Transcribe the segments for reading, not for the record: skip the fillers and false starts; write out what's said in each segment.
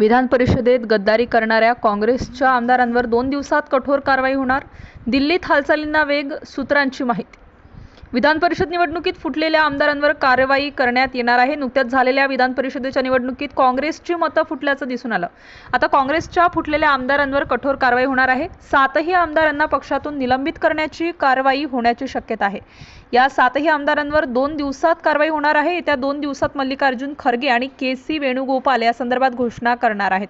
विधान परिषदेत गद्दारी करणाऱ्या काँग्रेसच्या आमदारांवर 2 दिवसात कठोर कारवाई होणार. दिल्लीत हालचालींना वेग, सूत्रांची माहिती. विधान परिषद निवडणुकीत फुटलेल्या आमदारांवर कारवाई करण्यात येणार आहे. नुकत्याच झालेल्या विधान परिषदेच्या निवडणुकीत काँग्रेसची मतं फुटल्याचं दिसून आलं. आता काँग्रेसच्या फुटलेल्या आमदारांवर कठोर कारवाई होणार आहे. 7ही आमदारांना पक्षातून निलंबित करण्याची कारवाई होण्याची शक्यता आहे. या 7ही आमदारांवर 2 दिवसात कारवाई होणार आहे. येत्या 2 दिवसात मल्लिकार्जुन खरगे आणि के.सी. वेणुगोपाल या संदर्भात घोषणा करणार आहेत.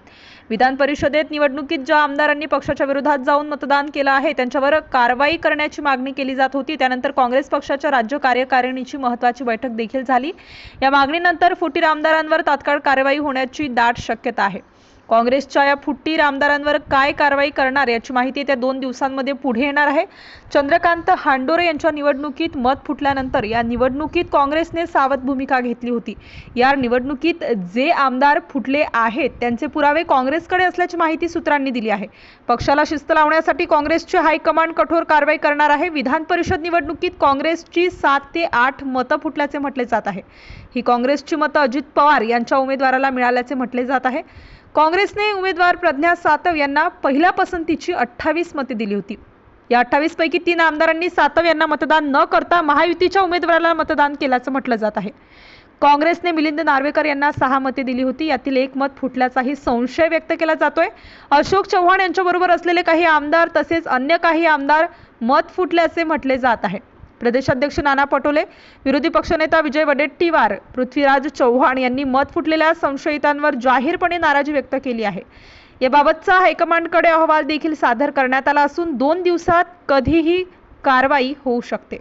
विधान परिषदेत निवडणुकीत ज्या आमदारांनी पक्षाच्या विरोधात जाऊन मतदान केलं आहे त्यांच्यावर कारवाई करण्याची मागणी केली जात होती. त्यानंतर काँग्रेस पक्षाच्या राज्य कार्यकारिणीची महत्त्वाची बैठक देखील झाली. या मागणीनंतर फुटीर आमदारांवर तात्काळ कारवाई होण्याची दाट शक्यता आहे. काँग्रेसच्या या फुटीर आमदारांवर काय कारवाई करणार याची माहिती येत्या 2 दिवसांमध्ये पुढे येणार आहे. चंद्रकांत हांडोरे यांच्या निवडणुकीत मत फुटल्यानंतर या निवडणुकीत काँग्रेसने सावध भूमिका घेतली होती. या निवडणुकीत जे आमदार फुटले आहेत त्यांचे पुरावे काँग्रेसकडे असल्याची माहिती सूत्रांनी दिली आहे. पक्षाला शिस्त लावण्यासाठी काँग्रेसचे हायकमांड कठोर कारवाई करणार आहे. विधान परिषद निवडणुकीत काँग्रेसची 7 ते 8 मतं फुटल्याचे म्हटले जात आहे. ही काँग्रेसची मतं अजित पवार यांच्या उमेदवाराला मिळाल्याचे म्हटले जात आहे. काँग्रेसने उमेदवार प्रज्ञा सातव यांना पहिल्या पसंतीची 28 मते दिली होती. या 28 पैकी 3 आमदारांनी सातव यांना मतदान न करता महायुतीच्या उमेदवाराला मतदान केल्याचं म्हटलं जात आहे. काँग्रेसने मिलिंद नार्वेकर यांना 6 मते दिली होती. यातील 1 मत फुटल्याचाही संशय व्यक्त केला जातोय. अशोक चव्हाण यांच्याबरोबर असलेले काही आमदार तसेच अन्य काही आमदार मत फुटल्याचे म्हटले जात आहे. प्रदेशाध्यक्ष नाना पटोले, विरोधी पक्षनेता विजय वडेट्टीवार, पृथ्वीराज चव्हाण यांनी मत फुटलेल्या संशयितांवर जाहीरपणे नाराजी व्यक्त केली आहे. याबाबतचा हायकमांडकडे अहवाल देखील सादर करण्यात आला असून 2 दिवसात कधीही कारवाई होऊ शकते.